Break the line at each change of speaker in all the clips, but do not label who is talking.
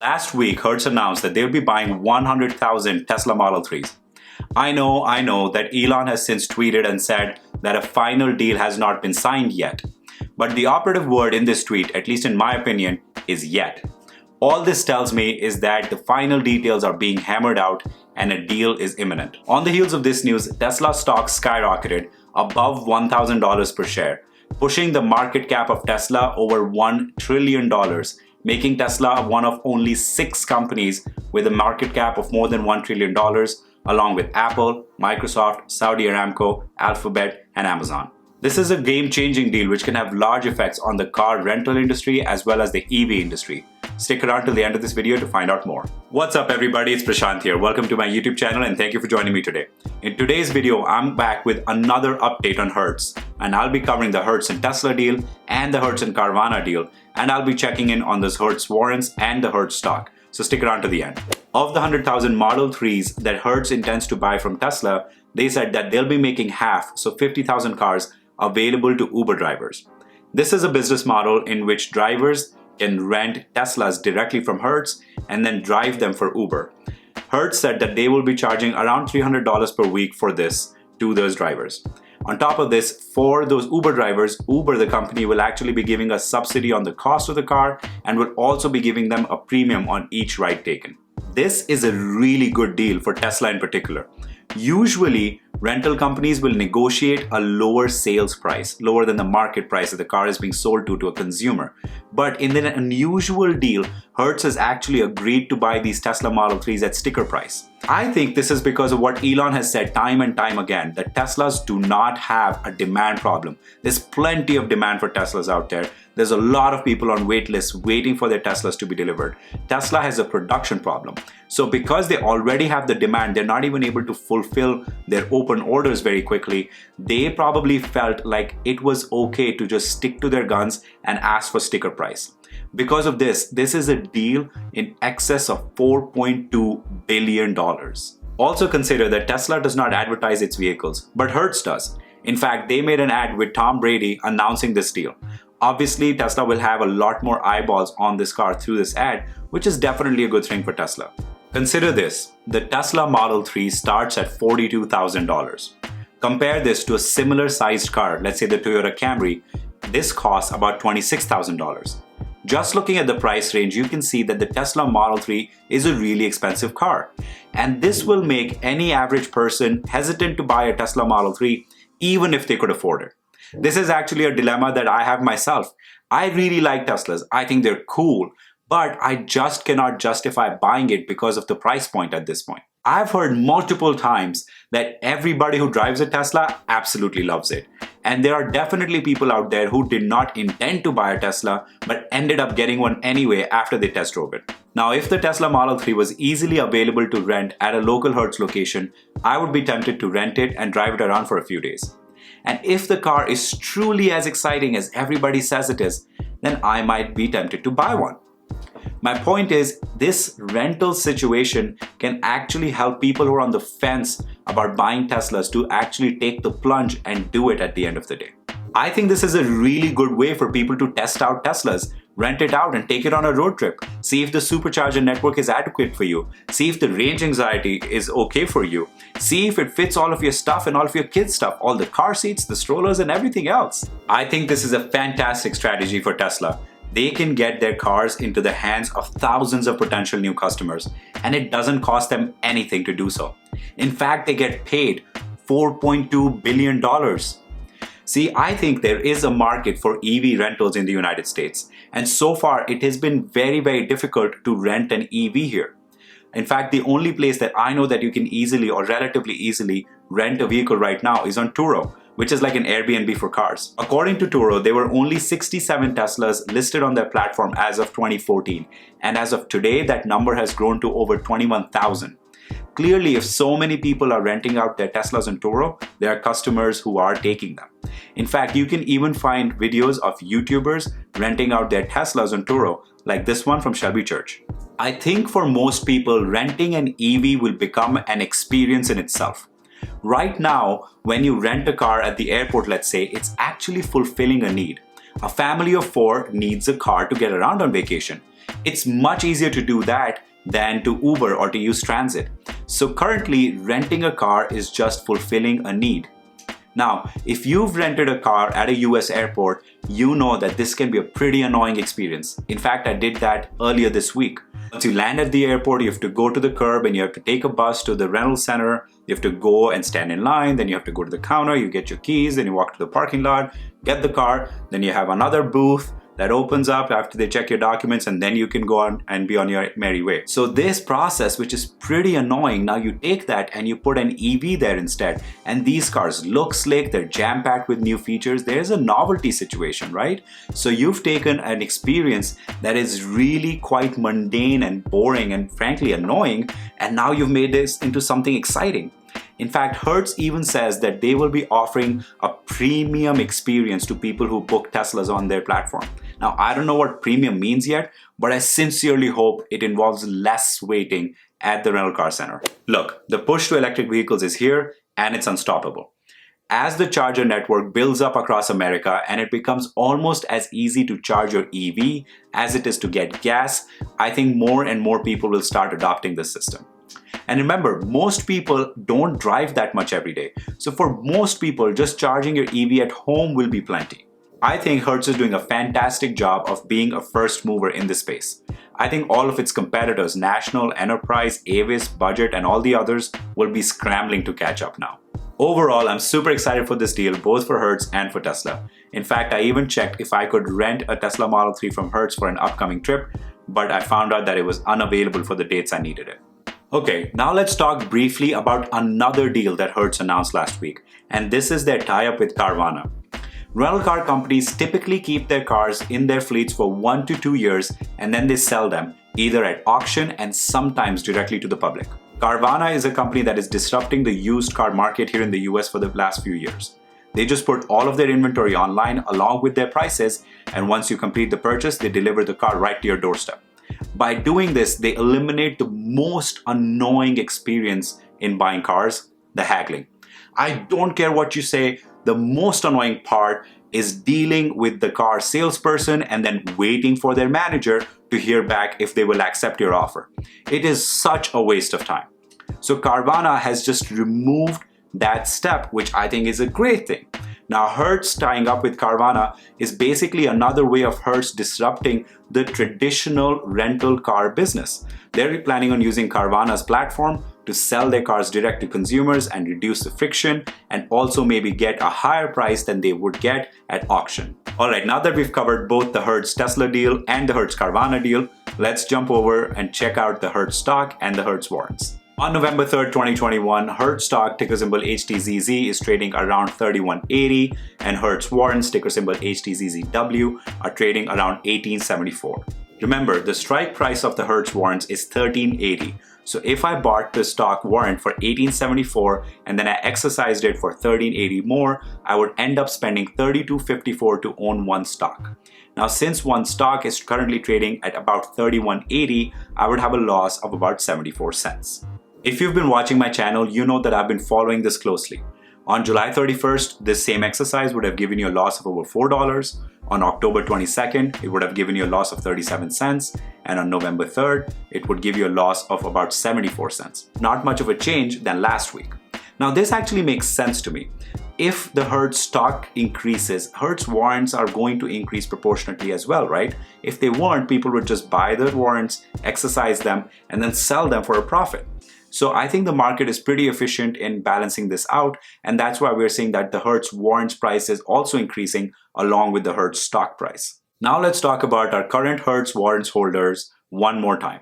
Last week, Hertz announced that they'll be buying 100,000 Tesla Model 3s. I know that Elon has since tweeted and said that a final deal has not been signed yet. But the operative word in this tweet, at least in my opinion, is yet. All this tells me is that the final details are being hammered out and a deal is imminent. On the heels of this news, Tesla stock skyrocketed above $1,000 per share, pushing the market cap of Tesla over $1 trillion, making Tesla one of only 6 companies with a market cap of more than $1 trillion, along with Apple, Microsoft, Saudi Aramco, Alphabet, and Amazon. This is a game-changing deal which can have large effects on the car rental industry as well as the EV industry. Stick around till the end of this video to find out more. What's up everybody, it's Prashant here. Welcome to my YouTube channel and thank you for joining me today. In today's video, I'm back with another update on Hertz, and I'll be covering the Hertz and Tesla deal and the Hertz and Carvana deal, and I'll be checking in on this Hertz warrants and the Hertz stock. So stick around to the end. Of the 100,000 Model 3s that Hertz intends to buy from Tesla, they said that they'll be making half, so 50,000 cars, available to Uber drivers. This is a business model in which drivers can rent Teslas directly from Hertz and then drive them for Uber. Hertz said that they will be charging around $300 per week for this to those drivers. On top of this, for those Uber drivers, Uber, the company, will actually be giving a subsidy on the cost of the car and will also be giving them a premium on each ride taken. This is a really good deal for Tesla in particular. Usually, rental companies will negotiate a lower sales price, lower than the market price that the car is being sold to a consumer. But in an unusual deal, Hertz has actually agreed to buy these Tesla Model 3s at sticker price. I think this is because of what Elon has said time and time again, that Teslas do not have a demand problem. There's plenty of demand for Teslas out there. There's a lot of people on wait lists waiting for their Teslas to be delivered. Tesla has a production problem. So because they already have the demand, they're not even able to fulfill their open orders very quickly. They probably felt like it was okay to just stick to their guns and ask for sticker price. Because of this is a deal in excess of $4.2 billion. Also consider that Tesla does not advertise its vehicles, but Hertz does. In fact, they made an ad with Tom Brady announcing this deal. Obviously, Tesla will have a lot more eyeballs on this car through this ad, which is definitely a good thing for Tesla. Consider this, the Tesla Model 3 starts at $42,000. Compare this to a similar sized car, let's say the Toyota Camry. This costs about $26,000. Just looking at the price range, you can see that the Tesla Model 3 is a really expensive car. And this will make any average person hesitant to buy a Tesla Model 3, even if they could afford it. This is actually a dilemma that I have myself. I really like Teslas. I think they're cool, but I just cannot justify buying it because of the price point at this point. I've heard multiple times that everybody who drives a Tesla absolutely loves it. And there are definitely people out there who did not intend to buy a Tesla, but ended up getting one anyway after they test drove it. Now, if the Tesla Model 3 was easily available to rent at a local Hertz location, I would be tempted to rent it and drive it around for a few days. And if the car is truly as exciting as everybody says it is, then I might be tempted to buy one. My point is, this rental situation can actually help people who are on the fence about buying Teslas to actually take the plunge and do it at the end of the day. I think this is a really good way for people to test out Teslas, rent it out and take it on a road trip. See if the supercharger network is adequate for you. See if the range anxiety is okay for you. See if it fits all of your stuff and all of your kids' stuff, all the car seats, the strollers and everything else. I think this is a fantastic strategy for Tesla. They can get their cars into the hands of thousands of potential new customers, and it doesn't cost them anything to do so. In fact, they get paid $4.2 billion. See, I think there is a market for EV rentals in the United States, and so far it has been very difficult to rent an EV here. In fact, the only place that I know that you can easily or relatively easily rent a vehicle right now is on Turo, which is like an Airbnb for cars. According to Turo, there were only 67 Teslas listed on their platform as of 2014, and as of today, that number has grown to over 21,000. Clearly, if so many people are renting out their Teslas on Turo, there are customers who are taking them. In fact, you can even find videos of YouTubers renting out their Teslas on Turo, like this one from Shelby Church. I think for most people, renting an EV will become an experience in itself. Right now, when you rent a car at the airport, let's say, it's actually fulfilling a need. A family of 4 needs a car to get around on vacation. It's much easier to do that than to Uber or to use transit. So currently, renting a car is just fulfilling a need. Now, if you've rented a car at a US airport, you know that this can be a pretty annoying experience. In fact, I did that earlier this week. Once you land at the airport, you have to go to the curb and you have to take a bus to the rental center. You have to go and stand in line, then you have to go to the counter, you get your keys, then you walk to the parking lot, get the car, then you have another booth that opens up after they check your documents, and then you can go on and be on your merry way. So this process, which is pretty annoying, now you take that and you put an EV there instead, and these cars look slick, they're jam-packed with new features. There's a novelty situation, right? So you've taken an experience that is really quite mundane and boring and frankly annoying, and now you've made this into something exciting. In fact, Hertz even says that they will be offering a premium experience to people who book Teslas on their platform. Now, I don't know what premium means yet, but I sincerely hope it involves less waiting at the rental car center. Look, the push to electric vehicles is here and it's unstoppable. As the charger network builds up across America and it becomes almost as easy to charge your EV as it is to get gas, I think more and more people will start adopting this system. And remember, most people don't drive that much every day. So for most people, just charging your EV at home will be plenty. I think Hertz is doing a fantastic job of being a first mover in this space. I think all of its competitors, National, Enterprise, Avis, Budget, and all the others will be scrambling to catch up now. Overall, I'm super excited for this deal, both for Hertz and for Tesla. In fact, I even checked if I could rent a Tesla Model 3 from Hertz for an upcoming trip, but I found out that it was unavailable for the dates I needed it. Okay, now let's talk briefly about another deal that Hertz announced last week, and this is their tie-up with Carvana. Rental car companies typically keep their cars in their fleets for 1 to 2 years and then they sell them, either at auction and sometimes directly to the public. Carvana is a company that is disrupting the used car market here in the US for the last few years. They just put all of their inventory online along with their prices, and once you complete the purchase, they deliver the car right to your doorstep. By doing this, they eliminate the most annoying experience in buying cars, the haggling. I don't care what you say, the most annoying part is dealing with the car salesperson and then waiting for their manager to hear back if they will accept your offer. It is such a waste of time. So Carvana has just removed that step, which I think is a great thing. Now, Hertz tying up with Carvana is basically another way of Hertz disrupting the traditional rental car business. They're planning on using Carvana's platform to sell their cars direct to consumers and reduce the friction, and also maybe get a higher price than they would get at auction. Alright, now that we've covered both the Hertz Tesla deal and the Hertz Carvana deal, let's jump over and check out the Hertz stock and the Hertz warrants. On November 3rd, 2021, Hertz stock, ticker symbol Htzzw, is trading around 3180, and Hertz warrants, ticker symbol Htzw, are trading around 1874. Remember, the strike price of the Hertz warrants is 1380. So if I bought the stock warrant for 1874 and then I exercised it for 1380 more, I would end up spending 3254 to own one stock. Now, since one stock is currently trading at about 3180, I would have a loss of about 74 cents. If you've been watching my channel, you know that I've been following this closely. On July 31st, this same exercise would have given you a loss of over $4. On October 22nd, it would have given you a loss of 37 cents. And on November 3rd, it would give you a loss of about 74 cents. Not much of a change than last week. Now, this actually makes sense to me. If the Hertz stock increases, Hertz warrants are going to increase proportionately as well, right? If they weren't, people would just buy the warrants, exercise them, and then sell them for a profit. So I think the market is pretty efficient in balancing this out, and that's why we're seeing that the Hertz warrants price is also increasing along with the Hertz stock price. Now let's talk about our current Hertz warrants holders one more time.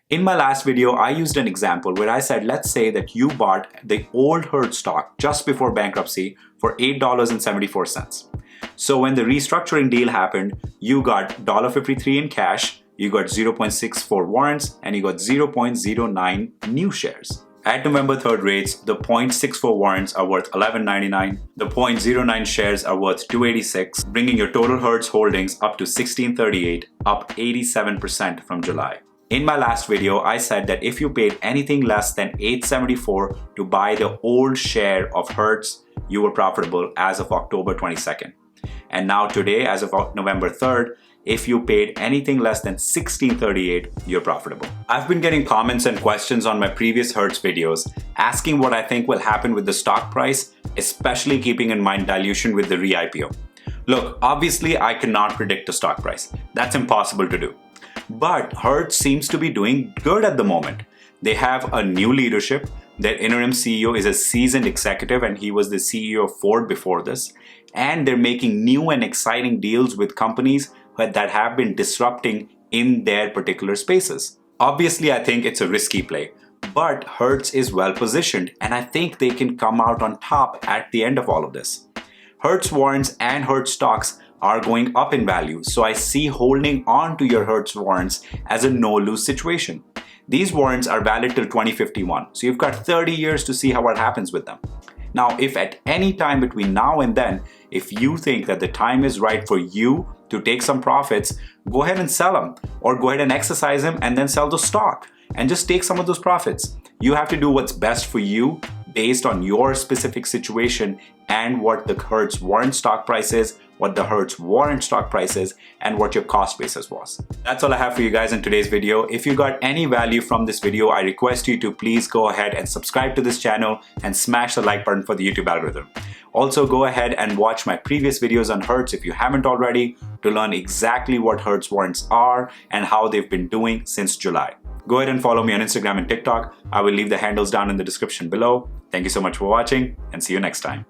In my last video, I used an example where I said, let's say that you bought the old Hertz stock just before bankruptcy for $8.74. So when the restructuring deal happened, you got $1.53 in cash, you got 0.64 warrants, and you got 0.09 new shares. At November 3rd rates, the 0.64 warrants are worth $11.99, the 0.09 shares are worth $2.86, bringing your total Hertz holdings up to $16.38, up 87% from July. In my last video, I said that if you paid anything less than $8.74 to buy the old share of Hertz, you were profitable as of October 22nd. And now today, as of November 3rd, If you paid anything less than $16.38, you're profitable. I've been getting comments and questions on my previous Hertz videos asking what I think will happen with the stock price, especially keeping in mind dilution with the Re-Ipo. Look, obviously I cannot predict the stock price. That's impossible to do. But Hertz seems to be doing good at the moment. They have a new leadership. Their interim CEO is a seasoned executive and he was the CEO of Ford before this. And they're making new and exciting deals with companies that have been disrupting in their particular spaces. Obviously, I think it's a risky play, but Hertz is well positioned and I think they can come out on top at the end of all of this. Hertz warrants and Hertz stocks are going up in value, so I see holding on to your Hertz warrants as a no-lose situation. These warrants are valid till 2051, so you've got 30 years to see what happens with them. Now, if at any time between now and then, if you think that the time is right for you to take some profits, go ahead and sell them, or go ahead and exercise them and then sell the stock and just take some of those profits. You have to do what's best for you based on your specific situation and what the Hertz warrant stock price is, what the Hertz warrant stock price is, and what your cost basis was. That's all I have for you guys in today's video. If you got any value from this video, I request you to please go ahead and subscribe to this channel and smash the like button for the YouTube algorithm. Also, go ahead and watch my previous videos on Hertz if you haven't already to learn exactly what Hertz warrants are and how they've been doing since July. Go ahead and follow me on Instagram and TikTok. I will leave the handles down in the description below. Thank you so much for watching and see you next time.